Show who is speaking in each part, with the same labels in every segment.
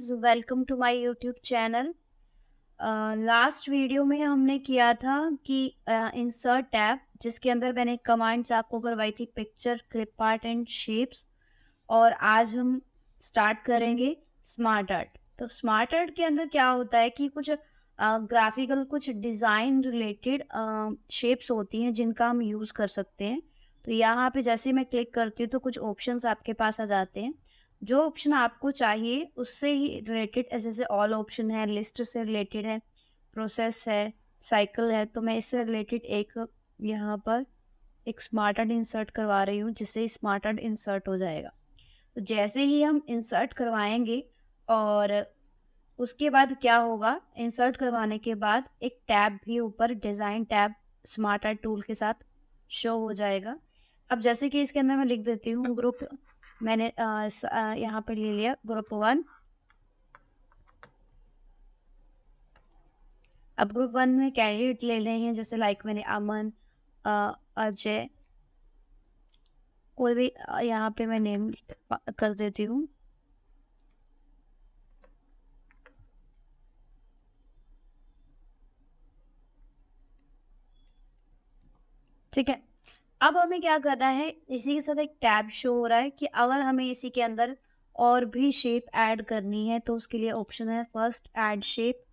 Speaker 1: Guys, welcome to my YouTube channel. Last video में हमने किया था कि इंसर्ट टैब, जिसके अंदर मैंने कमांड्स आपको करवाई थी picture, clip art and shapes. और आज हम स्टार्ट करेंगे स्मार्ट आर्ट। तो स्मार्ट आर्ट के अंदर क्या होता है कि कुछ ग्राफिकल, कुछ डिज़ाइन रिलेटेड शेप्स होती हैं जिनका हम यूज़ कर सकते हैं। तो यहाँ पे जैसे मैं क्लिक करती हूँ तो कुछ ऑप्शंस आपके पास आ जाते हैं। जो ऑप्शन आपको चाहिए उससे ही रिलेटेड, ऐसे जैसे ऑल ऑप्शन है, लिस्ट से रिलेटेड है, प्रोसेस है, साइकिल है। तो मैं इससे रिलेटेड एक यहाँ पर एक स्मार्ट आर्ट इंसर्ट करवा रही हूँ, जिससे स्मार्ट आर्ट इंसर्ट हो जाएगा। तो जैसे ही हम इंसर्ट करवाएंगे और उसके बाद क्या होगा, इंसर्ट करवाने के बाद एक टैब भी ऊपर, design tab, smart art tool के साथ शो हो जाएगा। अब जैसे कि इसके अंदर मैं लिख देती हूँ ग्रुप। मैंने यहाँ पे ले लिया ग्रुप 1। अब ग्रुप 1 में कैंडिडेट ले रहे हैं, जैसे लाइक मैंने अमन, अजय, कोई भी यहाँ पे मैं नेम कर देती हूँ। ठीक है। अब हमें क्या करना है, इसी के साथ एक टैब शो हो रहा है कि अगर हमें इसी के अंदर और भी शेप ऐड करनी है तो उसके लिए ऑप्शन है फर्स्ट ऐड शेप।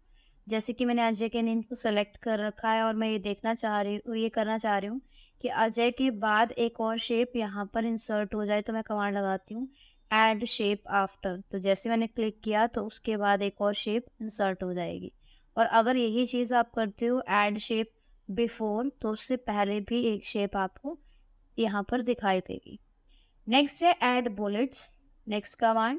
Speaker 1: जैसे कि मैंने अजय के नेम को सेलेक्ट कर रखा है और मैं ये देखना चाह रही हूँ, ये करना चाह रही हूँ कि अजय के बाद एक और शेप यहाँ पर इंसर्ट हो जाए। तो मैं कमांड लगाती हूँ ऐड शेप आफ्टर। तो जैसे मैंने क्लिक किया तो उसके बाद एक और शेप इंसर्ट हो जाएगी। और अगर यही चीज़ आप करते हो ऐड शेप बिफोर, तो उससे पहले भी एक शेप आपको यहाँ पर दिखाई देगी। नेक्स्ट है add bullets. Next command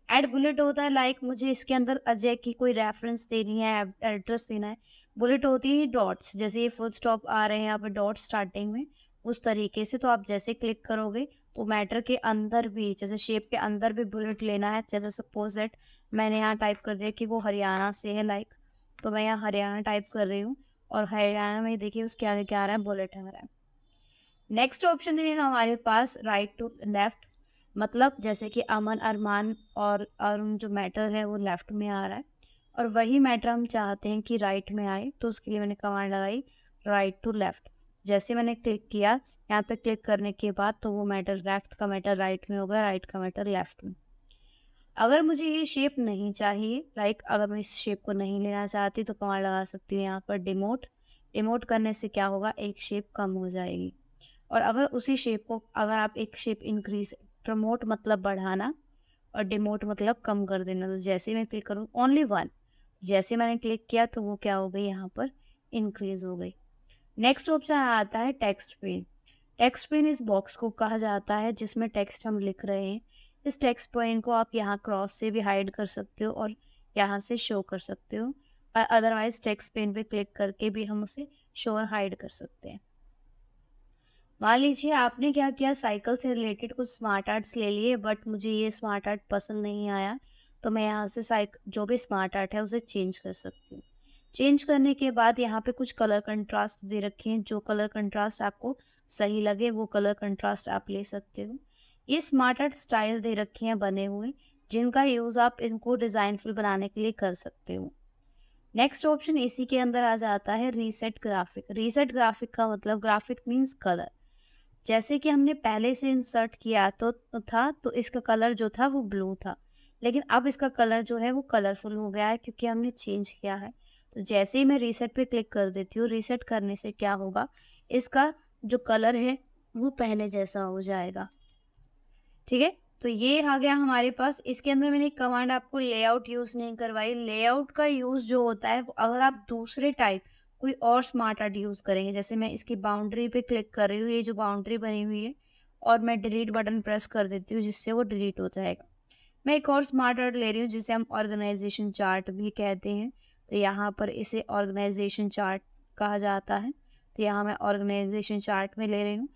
Speaker 1: add bullet होता है, लाइक मुझे इसके अंदर अजय की कोई रेफरेंस देनी है, एड्रेस देना है। बुलेट होती है डॉट्स, जैसे ये फुल स्टॉप आ रहे हैं यहाँ पर डॉट स्टार्टिंग में, उस तरीके से। तो आप जैसे क्लिक करोगे तो मैटर के अंदर भी, जैसे शेप के अंदर भी बुलेट लेना है। जैसे सपोज दैट मैंने यहाँ टाइप कर दिया कि वो हरियाणा से है, लाइक, तो मैं यहाँ हरियाणा टाइप कर रही हूँ और हरियाणा में देखिए उसके आगे क्या आ रहा है, बुलेट आ रहा है। नेक्स्ट ऑप्शन है हमारे पास राइट टू लेफ्ट, मतलब जैसे कि अमन, अरमान और अरुण जो मैटर है वो लेफ्ट में आ रहा है और वही मैटर हम चाहते हैं कि राइट में आए। तो उसके लिए मैंने कमांड लगाई राइट टू लेफ्ट। जैसे मैंने क्लिक किया, यहाँ पे क्लिक करने के बाद तो वो मैटर, लेफ्ट का मैटर राइट में होगा, राइट का मैटर लेफ्ट में। अगर मुझे ये शेप नहीं चाहिए, लाइक अगर मैं इस शेप को नहीं लेना चाहती तो कमांड लगा सकती हूँ यहाँ पर डिमोट। डिमोट करने से क्या होगा, एक शेप कम हो जाएगी। और अगर उसी शेप को, अगर आप एक शेप इंक्रीज, प्रमोट मतलब बढ़ाना और डिमोट मतलब कम कर देना। तो जैसे मैं क्लिक करूँ ओनली वन, जैसे मैंने क्लिक किया तो वो क्या हो गई, यहाँ पर इंक्रीज हो गई। नेक्स्ट ऑप्शन आता है टेक्स्ट पेन। टेक्स्ट पेन इस बॉक्स को कहा जाता है जिसमें टेक्स्ट हम लिख रहे हैं। इस टेक्स्ट पेन को आप यहाँ क्रॉस से भी हाइड कर सकते हो और यहाँ से शो कर सकते हो। अदरवाइज टेक्स्ट पेन पे क्लिक करके भी हम उसे शो और हाइड कर सकते हैं। मान लीजिए आपने क्या किया, साइकिल से रिलेटेड कुछ स्मार्ट आर्ट्स ले लिए, बट मुझे ये स्मार्ट आर्ट पसंद नहीं आया। तो मैं यहाँ से जो भी स्मार्ट आर्ट है उसे चेंज कर सकती हूँ। चेंज करने के बाद यहाँ पे कुछ कलर कंट्रास्ट दे रखे हैं, जो कलर कंट्रास्ट आपको सही लगे वो कलर कंट्रास्ट आप ले सकते हो। ये स्मार्ट आर्ट स्टाइल दे रखे हैं बने हुए, जिनका यूज़ आप इनको डिज़ाइनफुल बनाने के लिए कर सकते हो। नेक्स्ट ऑप्शन इसी के अंदर आ जाता है रीसेट ग्राफिक। रीसेट ग्राफिक का मतलब, ग्राफिक मीन्स कलर। जैसे कि हमने पहले से इंसर्ट किया तो इसका कलर जो था वो ब्लू था, लेकिन अब इसका कलर जो है वो कलरफुल हो गया है क्योंकि हमने चेंज किया है। तो जैसे ही मैं रीसेट पे क्लिक कर देती हूँ, रीसेट करने से क्या होगा, इसका जो कलर है वो पहले जैसा हो जाएगा। ठीक है। तो ये आ गया हमारे पास। इसके अंदर मैंने एक कमांड आपको लेआउट यूज़ नहीं करवाई। लेआउट का यूज़ जो होता है वो अगर आप दूसरे टाइप कोई और स्मार्ट आर्ट यूज़ करेंगे। जैसे मैं इसकी बाउंड्री पे क्लिक कर रही हूँ, ये जो बाउंड्री बनी हुई है, और मैं डिलीट बटन प्रेस कर देती हूँ जिससे वो डिलीट हो जाएगा। मैं एक और स्मार्ट आर्ट ले रही हूँ जिसे हम ऑर्गेनाइजेशन चार्ट भी कहते हैं। तो यहाँ पर इसे ऑर्गेनाइजेशन चार्ट कहा जाता है। तो यहाँ मैं ऑर्गेनाइजेशन चार्ट में ले रही हूँ।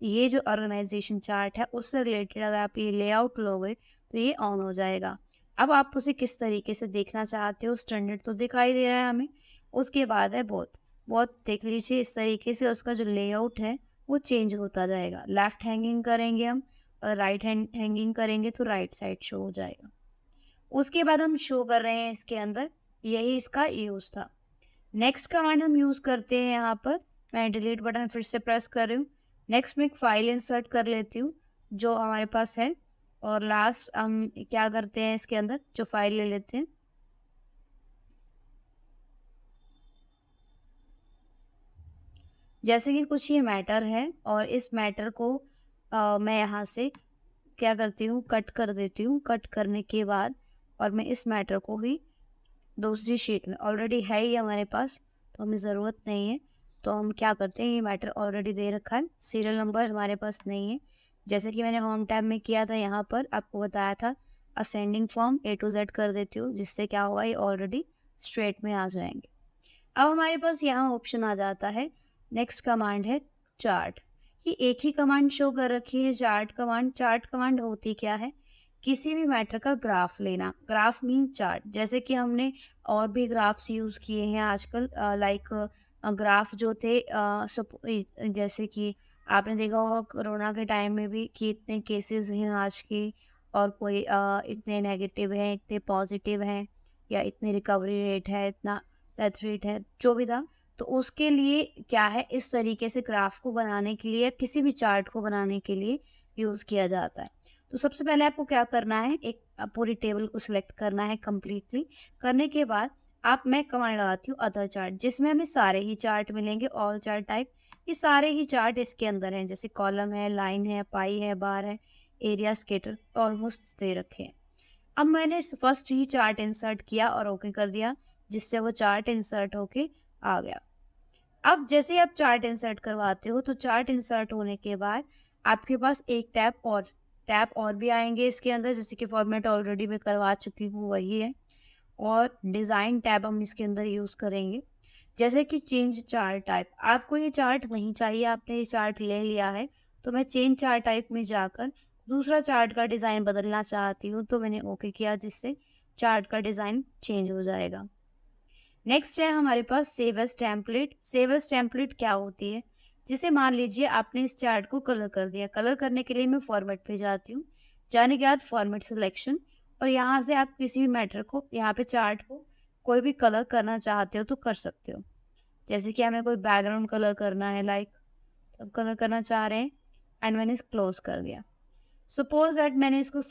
Speaker 1: ये जो ऑर्गेनाइजेशन चार्ट है उससे रिलेटेड अगर आप ये लेआउट लोगे तो ये ऑन हो जाएगा। अब आप उसे किस तरीके से देखना चाहते हो, स्टैंडर्ड तो दिखाई दे रहा है हमें। उसके बाद है बहुत बहुत देख लीजिए, इस तरीके से उसका जो लेआउट है वो चेंज होता जाएगा। लेफ्ट हैंगिंग करेंगे हम और राइट हैंगिंग करेंगे तो राइट साइड शो हो जाएगा। उसके बाद हम शो कर रहे हैं इसके अंदर, यही इसका यूज़ था। नेक्स्ट कमांड हम यूज़ करते हैं यहाँ पर, मैं डिलीट बटन फिर से प्रेस कर रही हूँ। नेक्स्ट मैं एक फाइल इंसर्ट कर लेती हूँ जो हमारे पास है, और लास्ट हम क्या करते हैं इसके अंदर जो फाइल ले लेते हैं। जैसे कि कुछ ये मैटर है और इस मैटर को मैं यहाँ से क्या करती हूँ, कट कर देती हूँ। कट करने के बाद और मैं इस मैटर को ही दूसरी शीट में, ऑलरेडी है ही हमारे पास तो हमें ज़रूरत नहीं है, तो हम क्या करते हैं, ये मैटर ऑलरेडी दे रखा है, सीरियल नंबर हमारे पास नहीं है। जैसे कि मैंने होम टैब में किया था, यहाँ पर आपको बताया था ascending form A to Z कर देती हूँ, जिससे क्या होगा, ये ऑलरेडी स्ट्रेट में आ जाएंगे। अब हमारे पास यहाँ ऑप्शन आ जाता है, नेक्स्ट कमांड है चार्ट। ये एक ही कमांड शो कर रखी है, चार्ट कमांड। चार्ट कमांड होती क्या है, किसी भी मैटर का ग्राफ लेना। Graph mean chart. जैसे कि हमने और भी ग्राफ्स यूज़ किए हैं आजकल, लाइक ग्राफ जो थे, जैसे कि आपने देखा होगा कोरोना के टाइम में भी कि इतने केसेस हैं आज के, और कोई इतने नेगेटिव हैं, इतने पॉजिटिव हैं, या इतनी रिकवरी रेट है, इतना डेथ रेट है, जो भी था। तो उसके लिए क्या है, इस तरीके से ग्राफ को बनाने के लिए, किसी भी चार्ट को बनाने के लिए यूज़ किया जाता है। तो सबसे पहले आपको क्या करना है, एक पूरी टेबल को सिलेक्ट करना है कम्प्लीटली। करने के बाद मैं कमांड लगाती हूँ अदर चार्ट, जिसमें हमें सारे ही चार्ट मिलेंगे, ऑल चार्ट टाइप। ये सारे ही चार्ट इसके अंदर हैं, जैसे कॉलम है, लाइन है, पाई है, बार है, एरिया, स्केटर, ऑलमोस्ट दे रखे हैं। अब मैंने फर्स्ट ही चार्ट इंसर्ट किया और ओके कर दिया, जिससे वो चार्ट इंसर्ट होके आ गया। अब जैसे ही आप चार्ट इंसर्ट करवाते हो, तो चार्ट इंसर्ट होने के बाद आपके पास एक टैब और भी आएंगे इसके अंदर, जैसे कि फॉर्मेट ऑलरेडी मैं करवा चुकी हूँ वही है, और डिज़ाइन टैब हम इसके अंदर यूज़ करेंगे। जैसे कि चेंज चार्ट टाइप, आपको ये चार्ट नहीं चाहिए, आपने ये चार्ट ले लिया है, तो मैं चेंज चार्ट टाइप में जाकर दूसरा चार्ट का डिज़ाइन बदलना चाहती हूँ, तो मैंने ओके किया, जिससे चार्ट का डिज़ाइन चेंज हो जाएगा। नेक्स्ट है हमारे पास save as template. Save as template क्या होती है, जिसे मान लीजिए आपने इस चार्ट को कलर कर दिया। कलर करने के लिए मैं फॉर्मेट पे जाती हूँ, जाने के बाद फॉर्मेट सिलेक्शन, और यहाँ से आप किसी भी मैटर को, यहाँ पे चार्ट को कोई भी कलर करना चाहते हो तो कर सकते हो। जैसे कि हमें कोई बैकग्राउंड कलर करना है, लाइक कलर करना चाह रहे हैं, एंड मैंने इसे क्लोज कर दिया। सपोज दैट मैंने इसको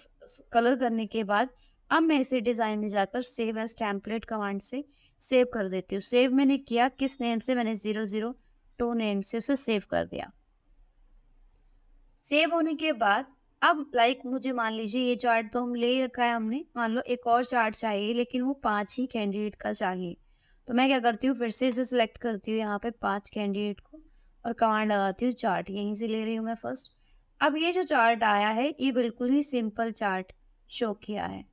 Speaker 1: कलर करने के बाद अब मैं इसे डिज़ाइन में जाकर सेव एज टेम्पलेट कमांड से सेव कर देती हूँ। सेव मैंने किया किस नेम से, मैंने 002 नेम से उसे सेव कर दिया। सेव होने के बाद अब मुझे मान लीजिए ये चार्ट तो हम ले रखा है हमने, मान लो एक और चार्ट चाहिए, लेकिन वो 5 ही कैंडिडेट का चाहिए। तो मैं क्या करती हूँ, फिर से इसे सिलेक्ट करती हूँ यहाँ पे 5 कैंडिडेट को, और कमांड लगाती हूँ चार्ट, यहीं से ले रही हूँ मैं फर्स्ट। अब ये जो चार्ट आया है, ये बिल्कुल ही सिंपल चार्ट शो किया है।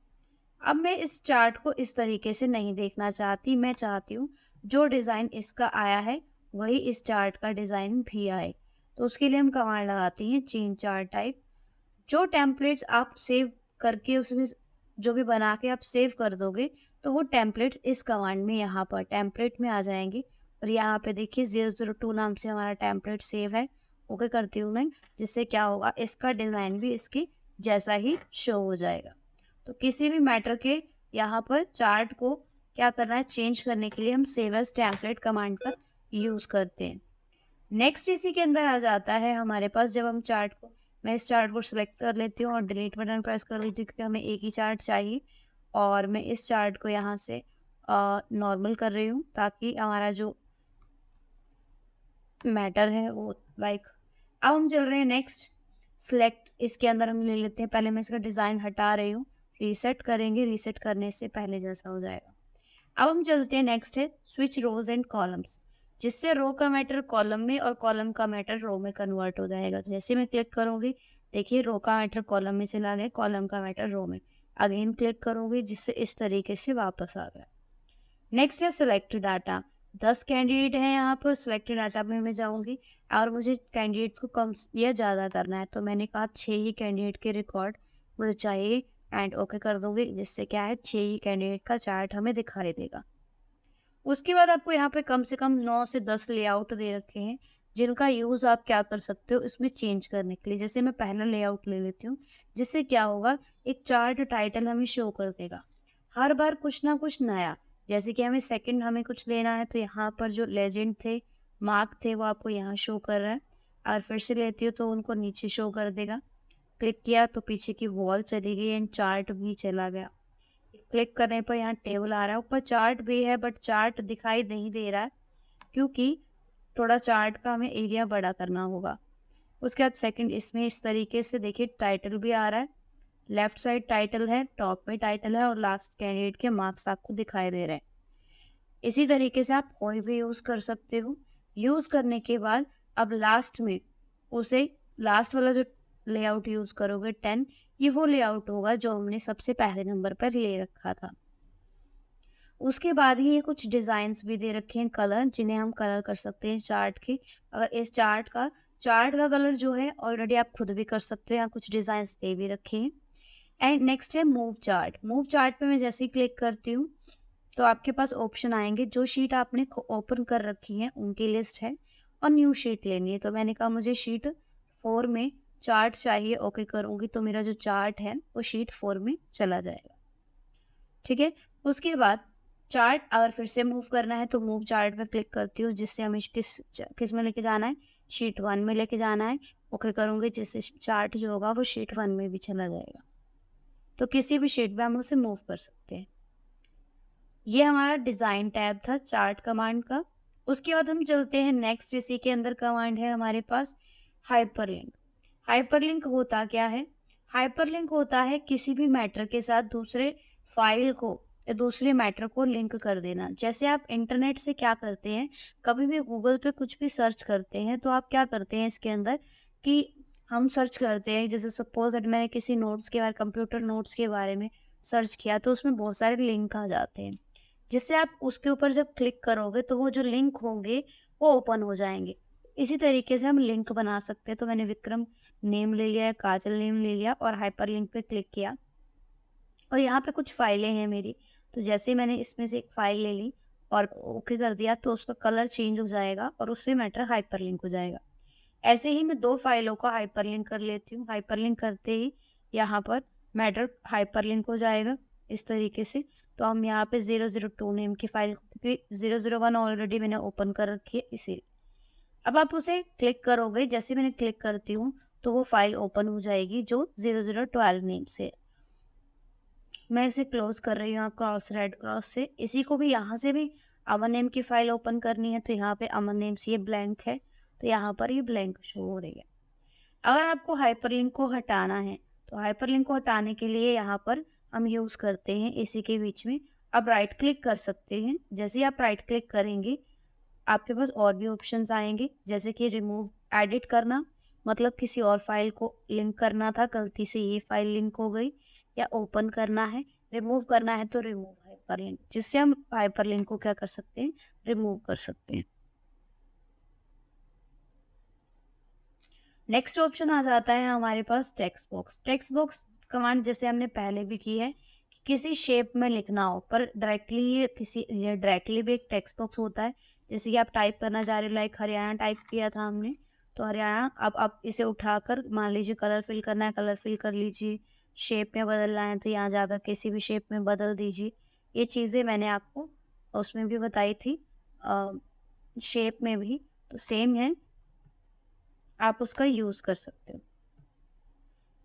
Speaker 1: अब मैं इस चार्ट को इस तरीके से नहीं देखना चाहती, मैं चाहती हूँ जो डिज़ाइन इसका आया है वही इस चार्ट का डिज़ाइन भी आए। तो उसके लिए हम कमांड लगाते हैं चेंज चार्ट टाइप। जो टेम्पलेट्स आप सेव करके उसमें जो भी बना के आप सेव कर दोगे, तो वो टेम्पलेट्स इस कमांड में यहाँ पर टेम्पलेट में आ जाएंगे। और यहाँ पे देखिए 002 नाम से हमारा टेम्पलेट सेव है। ओके करती हूँ मैं, जिससे क्या होगा, इसका डिज़ाइन भी इसके जैसा ही शो हो जाएगा। तो किसी भी मैटर के यहाँ पर चार्ट को क्या करना है, चेंज करने के लिए हम सेव एज टेम्पलेट कमांड का यूज़ करते हैं। नेक्स्ट इसी के अंदर आ जाता है हमारे पास, जब हम चार्ट को, मैं इस चार्ट को सिलेक्ट कर लेती हूँ और डिलीट बटन प्रेस कर लेती हूँ, क्योंकि हमें एक ही चार्ट चाहिए। और मैं इस चार्ट को यहाँ से नॉर्मल कर रही हूँ, ताकि हमारा जो मैटर है वो अब हम चल रहे हैं नेक्स्ट सिलेक्ट। इसके अंदर हम ले लेते हैं, पहले मैं इसका डिज़ाइन हटा रही हूँ, रीसेट करेंगे, रीसेट करने से पहले जैसा हो जाएगा। अब हम चलते हैं नेक्स्ट है स्विच रोज एंड कॉलम्स, जिससे रो का मैटर कॉलम में और कॉलम का मैटर रो में कन्वर्ट हो जाएगा। तो जैसे मैं क्लिक करूँगी, देखिए रो का मैटर कॉलम में चला गया, कॉलम का मैटर रो में। अगेन क्लिक करूँगी, जिससे इस तरीके से वापस आ गया। नेक्स्ट है सिलेक्ट डाटा। 10 कैंडिडेट हैं यहाँ पर, सिलेक्ट डाटा में मैं जाऊँगी और मुझे कैंडिडेट्स को कम या ज़्यादा करना है, तो मैंने कहा 6 ही कैंडिडेट के रिकॉर्ड मुझे चाहिए, एंड ओके कर दूँगी, जिससे क्या है 6 ही कैंडिडेट का चार्ट हमें दिखाई देगा। उसके बाद आपको यहाँ पे कम से कम 9 से 10 लेआउट दे रखे हैं, जिनका यूज़ आप क्या कर सकते हो इसमें चेंज करने के लिए। जैसे मैं पहला लेआउट ले लेती हूँ, जिससे क्या होगा, एक चार्ट टाइटल हमें शो कर देगा। हर बार कुछ ना कुछ नया, जैसे कि हमें कुछ लेना है तो यहाँ पर जो लेजेंड थे, मार्क थे, वो आपको यहाँ शो कर रहा है। और फिर से लेती हूँ तो उनको नीचे शो कर देगा। क्लिक किया तो पीछे की वॉल चली गई एंड चार्ट भी चला गया। क्लिक करने पर यहाँ टेबल आ रहा है, ऊपर चार्ट भी है बट चार्ट दिखाई नहीं दे रहा है क्योंकि थोड़ा चार्ट का हमें एरिया बड़ा करना होगा। उसके बाद सेकंड इसमें इस तरीके से देखिए टाइटल भी आ रहा है, लेफ्ट साइड टाइटल है, टॉप में टाइटल है और लास्ट कैंडिडेट के मार्क्स आपको दिखाई दे रहे हैं। इसी तरीके से आप कोई भी यूज़ कर सकते हो। यूज़ करने के बाद अब लास्ट में उसे लास्ट वाला जो लेआउट यूज़ करोगे 10, ये वो लेआउट होगा जो हमने सबसे पहले नंबर पर ले रखा था। उसके बाद ही ये कुछ डिज़ाइंस भी दे रखे हैं कलर, जिन्हें हम कलर कर सकते हैं चार्ट के। अगर इस चार्ट का कलर जो है ऑलरेडी आप खुद भी कर सकते हो, यहाँ कुछ डिज़ाइंस दे भी रखे हैं। एंड नेक्स्ट है मूव चार्ट। मूव चार्ट पे मैं जैसे ही क्लिक करती हूँ तो आपके पास ऑप्शन आएंगे, जो शीट आपने ओपन कर रखी है उनकी लिस्ट है और न्यू शीट लेनी है। तो मैंने कहा मुझे शीट 4 में चार्ट चाहिए, ओके करूँगी तो मेरा जो चार्ट है वो शीट 4 में चला जाएगा। ठीक है, उसके बाद चार्ट अगर फिर से मूव करना है तो मूव चार्ट पे क्लिक करती हूँ, जिससे हमें किस में लेके जाना है, शीट 1 में लेके जाना है। ओके करूँगी जिससे चार्ट जो होगा वो शीट 1 में भी चला जाएगा। तो किसी भी शीट पे हम उसे मूव कर सकते हैं। ये हमारा डिज़ाइन टैब था चार्ट कमांड का। उसके बाद हम चलते हैं नेक्स्ट, इसी के अंदर कमांड है हमारे पास हाइपरलिंक। हाइपरलिंक होता क्या है? हाइपरलिंक होता है किसी भी मैटर के साथ दूसरे फाइल को या दूसरे मैटर को लिंक कर देना। जैसे आप इंटरनेट से क्या करते हैं, कभी भी गूगल पे कुछ भी सर्च करते हैं तो आप क्या करते हैं इसके अंदर कि हम सर्च करते हैं, जैसे सपोज दैट मैंने किसी नोट्स के बारे कंप्यूटर नोट्स के बारे में सर्च किया तो उसमें बहुत सारे लिंक आ जाते हैं, जिससे आप उसके ऊपर जब क्लिक करोगे तो वो जो लिंक होंगे वो ओपन हो जाएंगे। इसी तरीके से हम लिंक बना सकते हैं। तो मैंने विक्रम नेम ले लिया, काजल नेम ले लिया और हाइपर लिंक पे क्लिक किया और यहाँ पे कुछ फाइलें हैं मेरी। तो जैसे मैंने इसमें से एक फाइल ले ली और ओके कर दिया तो उसका कलर चेंज हो जाएगा और उससे मैटर हाइपर लिंक हो जाएगा। ऐसे ही मैं 2 फाइलों को हाइपर लिंक कर लेती हूँ। हाइपर लिंक करते ही यहाँ पर मैटर हाइपर लिंक हो जाएगा इस तरीके से। तो हम यहाँ पे 002 नेम की फाइल, क्योंकि 001 ऑलरेडी मैंने ओपन कर रखी है इसीलिए। अब आप उसे क्लिक करोगे, जैसे मैंने क्लिक करती हूँ तो वो फाइल ओपन हो जाएगी जो 0012 नेम से। मैं इसे क्लोज कर रही हूँ क्रॉस रेड क्रॉस से। इसी को भी यहाँ से भी अमन नेम की फाइल ओपन करनी है तो यहाँ पे अमन नेम से ये ब्लैंक है तो यहाँ पर ये ब्लैंक शो हो रही है। अगर आपको हाइपरलिंक को हटाना है तो हाइपरलिंक को हटाने के लिए यहाँ पर हम यूज़ करते हैं इसी के बीच में, आप राइट क्लिक कर सकते हैं। जैसे ही आप राइट क्लिक करेंगे आपके पास और भी ऑप्शंस आएंगे, जैसे कि रिमूव, एडिट करना, मतलब किसी और फाइल को लिंक करना था, गलती से ये फाइल लिंक हो गई, या ओपन करना है, रिमूव करना है तो रिमूव हाइपरलिंक, जिससे हम हाइपरलिंक को क्या कर सकते हैं, रिमूव कर सकते हैं। नेक्स्ट ऑप्शन आ जाता है हमारे पास text box. Text box command जैसे हमने पहले भी की है कि किसी शेप में लिखना हो, पर ये डायरेक्टली भी एक टेक्स्ट बॉक्स होता है। जैसे कि आप टाइप करना चाह रहे हो, लाइक हरियाणा टाइप किया था हमने तो हरियाणा, अब आप इसे उठाकर मान लीजिए कलर फिल करना है, कलर फिल कर लीजिए, शेप में बदलना है तो यहाँ जाकर किसी भी शेप में बदल दीजिए। ये चीज़ें मैंने आपको उसमें भी बताई थी, शेप में भी तो सेम है, आप उसका यूज़ कर सकते हो।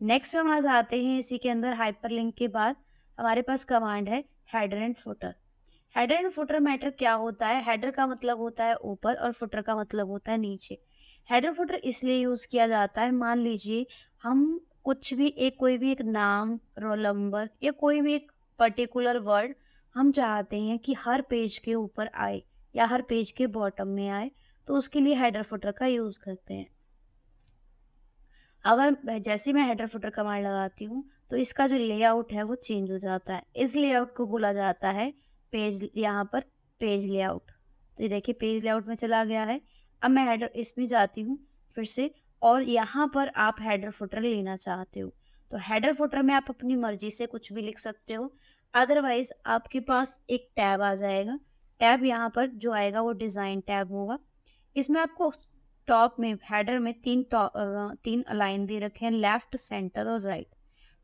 Speaker 1: नेक्स्ट हम आ जाते हैं इसी के अंदर हाइपरलिंक के बाद हमारे पास कमांड है header and footer. Header and footer matter क्या होता है? हेडर का मतलब होता है ऊपर और फुटर का मतलब होता है नीचे। हेडर फुटर इसलिए यूज़ किया जाता है, मान लीजिए हम कुछ भी कोई भी एक नाम, रोल नंबर या कोई भी एक पर्टिकुलर वर्ड हम चाहते हैं कि हर पेज के ऊपर आए या हर पेज के बॉटम में आए, तो उसके लिए हेडर फुटर का यूज़ करते हैं। अगर जैसे मैं हेडर फुटर कमांड लगाती हूँ तो इसका जो लेआउट है वो चेंज हो जाता है। इस लेआउट को बोला जाता है पेज, यहाँ पर पेज लेआउट। तो ये देखिए पेज लेआउट में चला गया है। अब मैं हेडर इसमें जाती हूँ फिर से, और यहाँ पर आप हेडर फुटर लेना चाहते हो तो हेडर फुटर में आप अपनी मर्जी से कुछ भी लिख सकते हो। अदरवाइज आपके पास एक टैब आ जाएगा, टैब यहाँ पर जो आएगा वो डिज़ाइन टैब होगा। इसमें आपको टॉप में हेडर में तीन लाइन दे रखे हैं, लेफ्ट, सेंटर और राइट।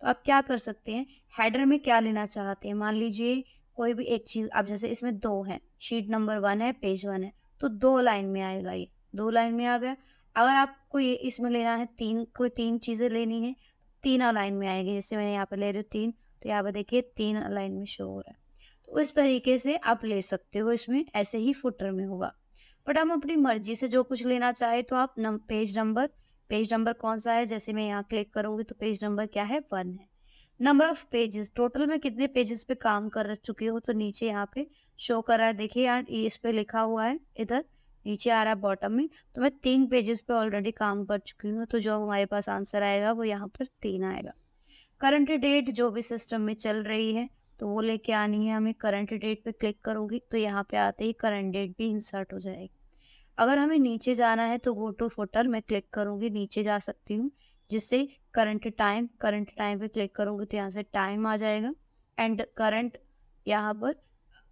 Speaker 1: तो आप क्या कर सकते हैं, हेडर में क्या लेना चाहते हैं, मान लीजिए कोई भी एक चीज़, अब जैसे इसमें 2 हैं, शीट नंबर 1 है, पेज 1 है, तो 2 लाइन में आएगा ये, 2 लाइन में आ गया। अगर आपको ये इसमें लेना है 3, कोई 3 चीज़ें लेनी है, 3 लाइन में आएगी। जैसे मैंने यहाँ पे ले रही हूँ 3, तो यहाँ पे देखिए 3 लाइन में शो हो रहा है। तो इस तरीके से आप ले सकते हो इसमें, ऐसे ही फुटर में होगा। बट हम अपनी मर्ज़ी से जो कुछ लेना चाहे तो आप पेज नंबर कौन-सा है, जैसे मैं यहाँ क्लिक करूँगी तो पेज नंबर क्या है, 1 है। नंबर ऑफ पेजेस, टोटल मैं कितने पेजेस पे काम कर चुकी हूँ, तो नीचे यहाँ पे शो कर रहा है। देखिए यहाँ ये इस पे लिखा हुआ है, इधर नीचे आ रहा है बॉटम में, तो मैं 3 पेजेस पे ऑलरेडी काम कर चुकी हूँ, तो जो हमारे पास आंसर आएगा वो यहाँ पर 3 आएगा। करंट डेट जो भी सिस्टम में चल रही है तो वो लेके आनी है हमें। करंट डेट पे क्लिक करूँगी तो यहाँ पे आते ही करंट डेट भी इंसर्ट हो जाएगी। अगर हमें नीचे जाना है तो गो टू फुटर मैं क्लिक करूँगी, नीचे जा सकती हूँ, जिससे करंट टाइम पे क्लिक करूँगी तो यहाँ से टाइम आ जाएगा। एंड करंट यहाँ पर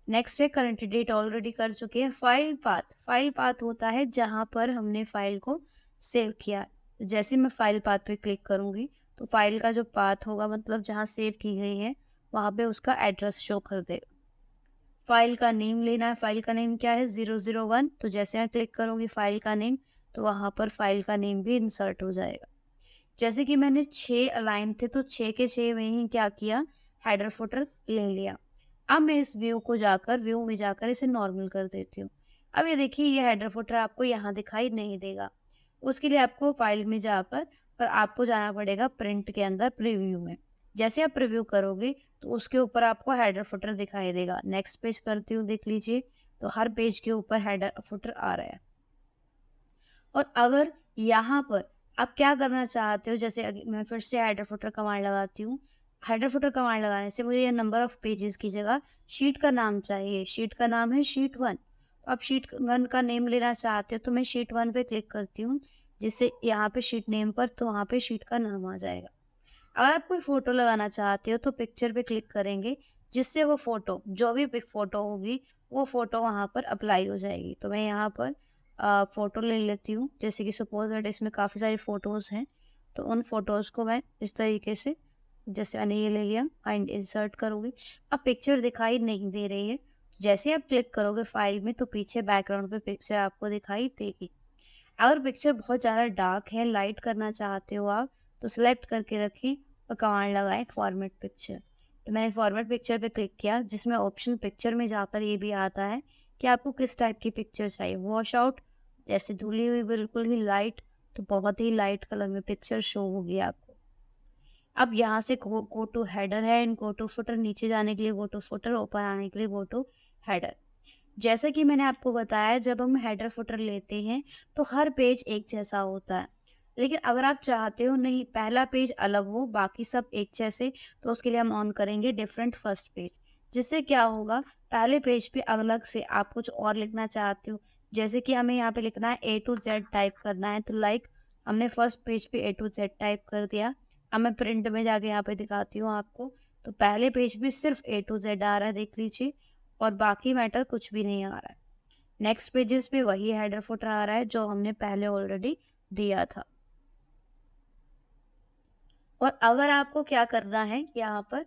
Speaker 1: नेक्स्ट है, करंट डेट ऑलरेडी कर चुके हैं। फाइल पाथ होता है जहाँ पर हमने फाइल को सेव किया। जैसे मैं फाइल पाथ पे क्लिक करूँगी तो फाइल का जो पाथ होगा, मतलब जहाँ सेव की गई है, वहाँ पे उसका एड्रेस शो कर देगा। फाइल का नेम लेना है, फाइल का नेम क्या है, 001, तो जैसे मैं क्लिक करूँगी फाइल का नेम, तो वहाँ पर फाइल का नेम भी इंसर्ट हो जाएगा। जैसे कि मैंने 6 अलाइन थे तो 6 के 6 में ही क्या किया, हेडर फुटर ले लिया। अब मैं इस व्यू में जाकर इसे नॉर्मल कर देती हूँ। अब ये देखिए ये हेडर फुटर आपको यहाँ दिखाई नहीं देगा। उसके लिए आपको फाइल में जाकर, पर आपको जाना पड़ेगा प्रिंट के अंदर प्रीव्यू में। जैसे आप प्रीव्यू करोगे तो उसके ऊपर आपको हेडर फुटर दिखाई देगा। नेक्स्ट पेज करती हूँ, देख लीजिए, तो हर पेज के ऊपर हेडर फुटर आ रहा है। और अगर यहाँ पर आप क्या करना चाहते हो, जैसे मैं फिर से हेडर फुटर कमांड लगाती हूँ। हेडर फुटर कमांड लगाने से मुझे ये नंबर ऑफ पेजेस की जगह शीट का नाम चाहिए। शीट का नाम है शीट 1। तो आप शीट 1 का नेम लेना चाहते हो तो मैं शीट 1 पे क्लिक करती हूँ, जिससे यहाँ पे शीट नेम पर, तो वहाँ पे शीट का नाम आ जाएगा। अगर आप कोई फ़ोटो लगाना चाहते हो तो पिक्चर पे क्लिक करेंगे, जिससे वो फ़ोटो, जो भी पिक फ़ोटो होगी, वो फ़ोटो वहाँ पर अप्लाई हो जाएगी। तो मैं यहाँ पर फ़ोटो ले लेती हूँ, जैसे कि सपोज़ दैट इसमें काफ़ी सारी फ़ोटोज़ हैं, तो उन फ़ोटोज़ को मैं इस तरीके से, जैसे मैंने ये ले लिया एंड इंसर्ट करूँगी। अब पिक्चर दिखाई नहीं दे रही है, जैसे आप क्लिक करोगे फ़ाइल में तो पीछे बैकग्राउंड पे पिक्चर आपको दिखाई देगी। अगर पिक्चर बहुत ज़्यादा डार्क है, लाइट करना चाहते हो आप, तो सिलेक्ट करके रखिए और कमांड लगाएं फॉर्मेट पिक्चर। तो मैंने फॉर्मेट पिक्चर पे क्लिक किया, जिसमें ऑप्शन पिक्चर में जाकर ये भी आता है कि आपको किस टाइप की पिक्चर चाहिए। वॉश आउट, जैसे धुली हुई बिल्कुल ही लाइट, तो बहुत ही लाइट कलर में पिक्चर शो होगी आपको। अब यहाँ से गो टू हेडर है एंड गो टू फुटर, नीचे जाने के लिए गो टू फुटर, ऊपर आने के लिए गो टू हेडर। जैसा कि मैंने आपको बताया, जब हम हेडर फुटर लेते हैं तो हर पेज एक जैसा होता है। लेकिन अगर आप चाहते हो नहीं पहला पेज अलग हो, बाकी सब एक जैसे, तो उसके लिए हम ऑन करेंगे डिफरेंट फर्स्ट पेज। जिससे क्या होगा, पहले पेज पे अलग से आप कुछ और लिखना चाहते हो, जैसे कि हमें यहाँ पे लिखना है A to Z टाइप करना है, तो लाइक हमने फर्स्ट पेज पे A to Z टाइप कर दिया। अब मैं प्रिंट में जाके यहाँ पे दिखाती हूँ आपको, तो पहले पेज पे सिर्फ A to Z आ रहा है, देख लीजिए, और बाकी मैटर कुछ भी नहीं आ रहा है। नेक्स्ट पेजेस पे वही हेडर फुटर आ रहा है जो हमने पहले ऑलरेडी दिया था। और अगर आपको क्या करना है यहाँ पर,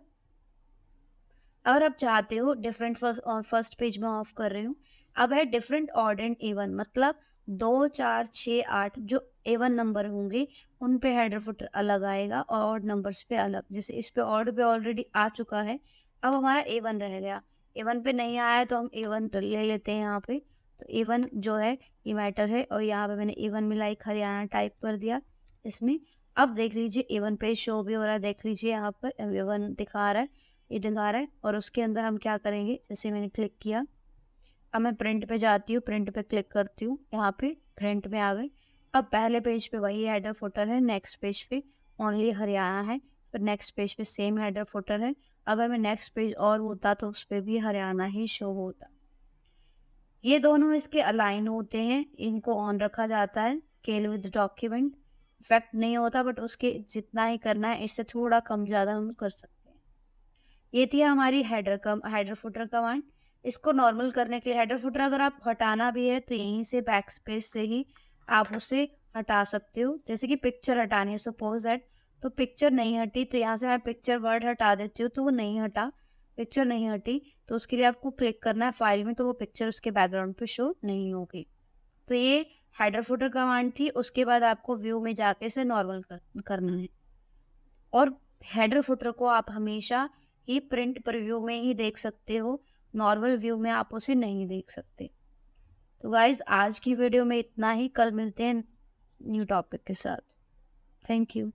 Speaker 1: अगर आप चाहते हो डिफरेंट फर्स्ट पेज में ऑफ कर रही हूँ, अब है डिफरेंट ऑड एंड इवन, मतलब 2, 4, 6, 8 जो एवन नंबर होंगे उन पे हेडर फुटर अलग आएगा और ऑड नंबर्स पे अलग। जैसे इस पे ऑड पे ऑलरेडी आ चुका है, अब हमारा A1 रह गया। A1 पे नहीं आया है तो हम A1 ले लेते हैं यहाँ पे। तो A1 जो है ये मैटर है, और यहाँ पे मैंने A1 में लाइक हरियाणा टाइप कर दिया इसमें। अब देख लीजिए A1 पे शो भी हो रहा है, देख लीजिए यहाँ पर A1 दिखा रहा है, ये दिखा रहा है। और उसके अंदर हम क्या करेंगे, जैसे मैंने क्लिक किया, अब मैं प्रिंट पे जाती हूँ, प्रिंट पे क्लिक करती हूँ, यहाँ पे प्रिंट में आ गई। अब पहले पेज पे वही हेडर फुटर है, नेक्स्ट पेज पे ओनली हरियाणा है, फिर नेक्स्ट पेज पे सेम हेडर फुटर है। अगर मैं नेक्स्ट पेज और होता तो उस पर भी हरियाणा ही शो होता। ये दोनों इसके अलाइन होते हैं, इनको ऑन रखा जाता है। स्केल विद डॉक्यूमेंट इफेक्ट नहीं होता, बट उसके जितना ही करना है इससे थोड़ा कम ज़्यादा हम कर सकते हैं। ये थी हमारी हेडर फुटर कमांड। इसको नॉर्मल करने के लिए हेडर फुटर अगर आप हटाना भी है तो यहीं से बैक स्पेस से ही आप उसे हटा सकते हो। जैसे कि पिक्चर हटानी है सपोज दैट, तो पिक्चर नहीं हटी, तो यहाँ से मैं पिक्चर वर्ड हटा देती हूँ, तो वो नहीं हटा, पिक्चर नहीं हटी, तो उसके लिए आपको क्लिक करना है फाइल में, तो वो पिक्चर उसके बैकग्राउंड पे शो नहीं होगी। तो ये हेडर फुटर कमांड थी। उसके बाद आपको व्यू में जाके इसे नॉर्मल करना है, और हेडर फुटर को आप हमेशा ही प्रिंट प्रीव्यू में ही देख सकते हो, नॉर्मल व्यू में आप उसे नहीं देख सकते। तो गाइज आज की वीडियो में इतना ही, कल मिलते हैं न्यू टॉपिक के साथ। Thank you.